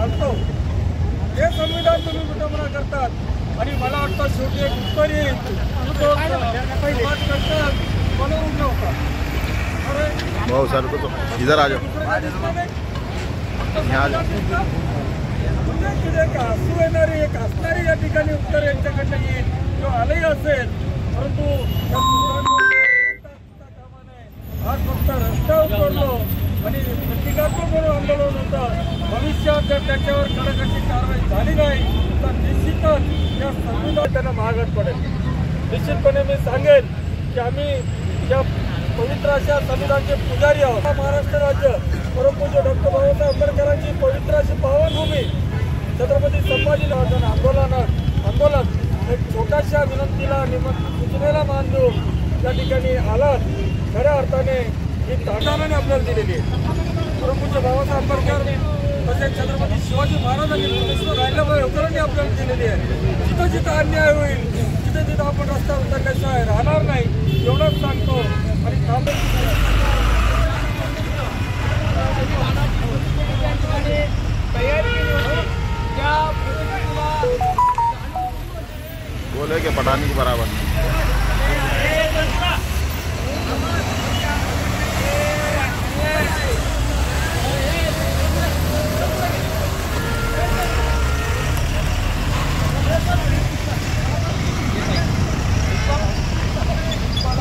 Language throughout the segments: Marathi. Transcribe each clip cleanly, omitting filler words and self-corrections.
घालतो हे संविधान तुम्ही विटंबना करतात। आणि मला वाटतं शेवटी एक उत्तर येईल बनवून नव्हता। बहुत सर को तो इधर आ जाओ हसू येणारी एक हसणारी या ठिकाणी उत्तर यांच्याकडनं येईल किंवा आलंही असेल, परंतु आज फक्त रस्त्यावर उतरलो आणि प्रतिकात्मक म्हणून आंदोलन होतं। भविष्यात जर त्याच्यावर कडाकडची कारवाई झाली नाही तर निश्चितच या संविधान त्यांना महागात पडेल। निश्चितपणे मी सांगेन की आम्ही या पवित्र अशा संविधानाचे पुजारी आहोत। महाराष्ट्र राज्य परमपूज्य डॉक्टर बाबासाहेब आंबेडकरांची पवित्र अशी पावनभूमी छत्रपती संभाजी महाराजांना आंदोलन एक छोट्याशा विनंतीला सूचनेला मान देऊन त्या ठिकाणी आलात। खऱ्या अर्थाने ही ताकदाने आपल्याला दिलेली आहे। परमपूज्य बाबासाहेब आंबेडकर तसेच छत्रपती शिवाजी महाराजांनी राहिल्यामुळे होकरांनी आपल्याला दिलेली आहे। जिथं जिथं अन्याय होईल तिथे तिथं आपण रस्ता उतरल्याशिवाय राहणार नाही एवढंच सांगतो। आणि बोले कि पटाने के बराबर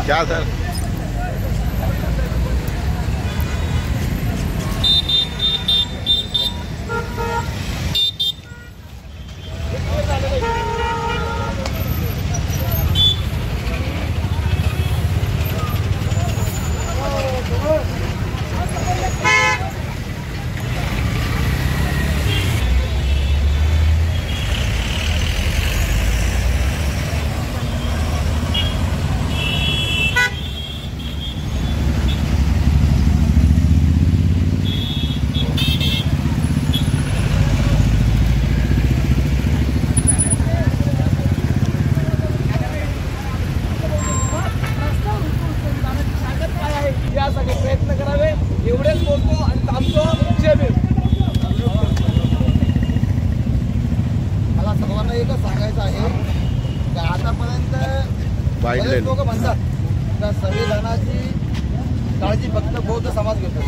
क्या सर? प्रयत्न करावे एवढेच बोलतो आणि थांबतो। मला सर्वांना एकच सांगायचं आहे की आतापर्यंत लोक म्हणतात का संविधानाची काळजी फक्त बौद्ध समाज घेतो,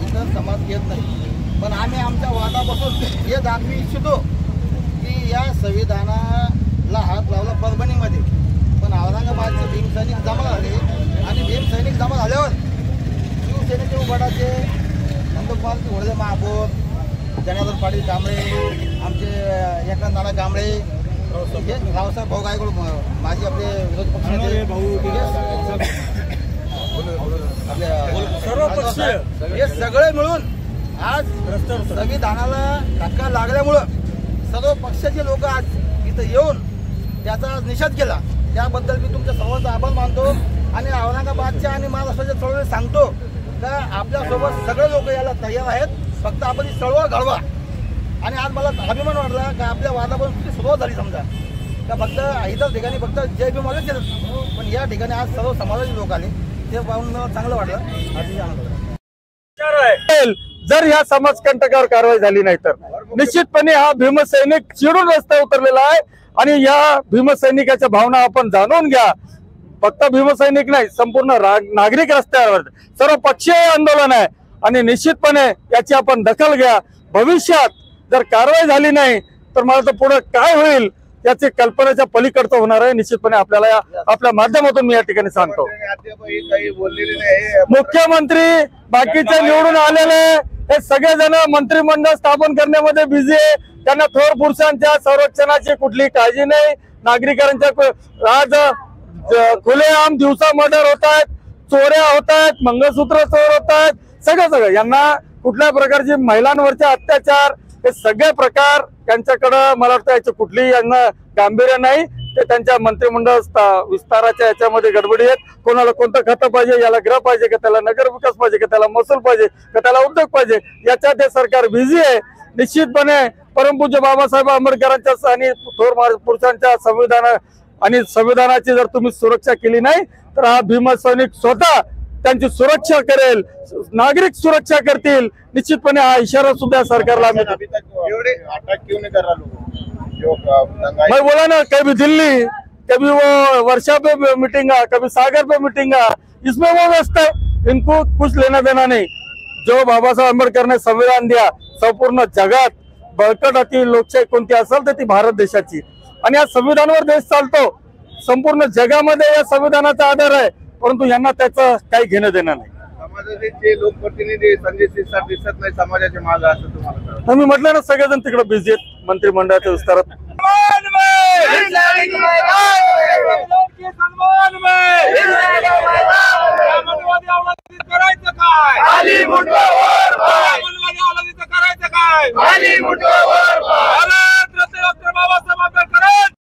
इतर समाज घेत नाही। पण आम्ही आमच्या वादापासून हे दाखवी इच्छितो की या संविधानाला हात लावला परभणीमध्ये, पण औरंगाबादचे भीमसैनिक जमा झाले आणि भीमसैनिक जमा झाल्यावर शिवसेनेचे उभाटाचे नंदकुमार घोडले महापौर, जनार्दन पाटील कांबळे, आमचे एकनाथ नाना कांबळे, रावसाहेब भाऊ गायकवाड माझे आपले विरोधी पक्षाचे हे सगळे मिळून आज संविधानाला धक्का लागल्यामुळं सर्व पक्षाचे लोक आज इथं येऊन त्याचा निषेध केला। त्याबद्दल मी तुमच्या सर्वांचा आभार मानतो आणि औरंगाबादच्या आणि महाराष्ट्राच्या चळवळीत सांगतो का आपल्यासोबत सगळे लोक याला तयार आहेत, फक्त आपण ही चळवळ घडवा। आणि आज मला अभिमान वाटला का आपल्या वादापासून सुरुवात झाली समजा का फक्त इतर ठिकाणी फक्त जय भीमवाले केलं, पण या ठिकाणी आज सर्व समाजाचे लोक आले, ते पाहून मला चांगलं वाटलं। आजही आनंद जर या समाजकंटकावर कारवाई झाली नाही तर निश्चितपणे हा भीमसैनिक चिडून रस्त्यावर उतरलेला आहे आणि या भीमसैनिकाच्या भावना आपण जाणून घ्या। फक्त भीमसैनिक नाही, संपूर्ण नागरिक रस्त्यावर सर्व पक्षीय आंदोलन आहे आणि निश्चितपणे याची आपण दखल घ्या। भविष्यात जर कारवाई झाली नाही तर मला तर पुढे काय होईल याची कल्पनेच्या पलीकडचं होणार आहे। निश्चितपणे आपल्याला आपल्या माध्यमातून मी या ठिकाणी सांगतो, मुख्यमंत्री बाकीचे निवडून आलेले हे सगळेजण मंत्रिमंडळ स्थापन करण्यामध्ये बिझी आहे। त्यांना थोर पुरुषांच्या संरक्षणाची कुठली काळजी नाही। नागरिकांच्या आज खुलेआम दिवसा मर्डर होत आहेत, चोऱ्या होत आहेत, मंगळसूत्र चोर होत आहेत, सगळं यांना कुठल्या प्रकारची महिलांवरचे अत्याचार हे सगळे प्रकार त्यांच्याकडे मला वाटतं याची कुठलीही यांना गांभीर्य नाही। ते त्यांच्या मंत्रिमंडळ विस्ताराच्या याच्यामध्ये गडबडी आहेत। कोणाला कोणतं खातं पाहिजे, याला गृह पाहिजे का, त्याला नगर विकास पाहिजे का, त्याला महसूल पाहिजे का, त्याला उद्योग पाहिजे, याच्यात हे सरकार बिझी आहे। निश्चितपणे परमपूज्य बाबासाहेब आंबेडकरांच्या आणि थोर पुरुषांच्या संविधानाची जर तुम्ही सुरक्षा केली नाही तर हा भीमसैनिक स्वतः त्यांची सुरक्षा करेल, नागरिक सुरक्षा करतील, निश्चितपणे हा इशारा सुद्धा सरकारला आम्ही अभी तक अटैक क्यों नहीं कर रहा लोगों जो दंगाई? मैं बोला ना, कभी दिल्ली, कभी वो वर्षा पे मीटिंगा, कभी सागर पे मीटिंगा, इसमें वो व्यस्त है, इनको कुछ लेना देना नहीं। जो बाबासाहेब आंबेडकर ने संविधान दिया, संपूर्ण जगात बळकट अति लोकशाही कोणती असेल तर ती भारत देशाची, आणि या संविधानावर देश चालतो। संपूर्ण जगामध्ये या संविधानाचा आधार आहे, परंतु यांना त्याचं काही घेणं देणं नाही। समाजाचे जे लोकप्रतिनिधी संजय शिरसाट दिसत नाही समाजाच्या मागे, असं तुम्हाला वाटतं? मी म्हटलं ना, सगळेजण तिकडे बिझी आहेत मंत्रिमंडळाच्या विस्तारात। करायचं काय?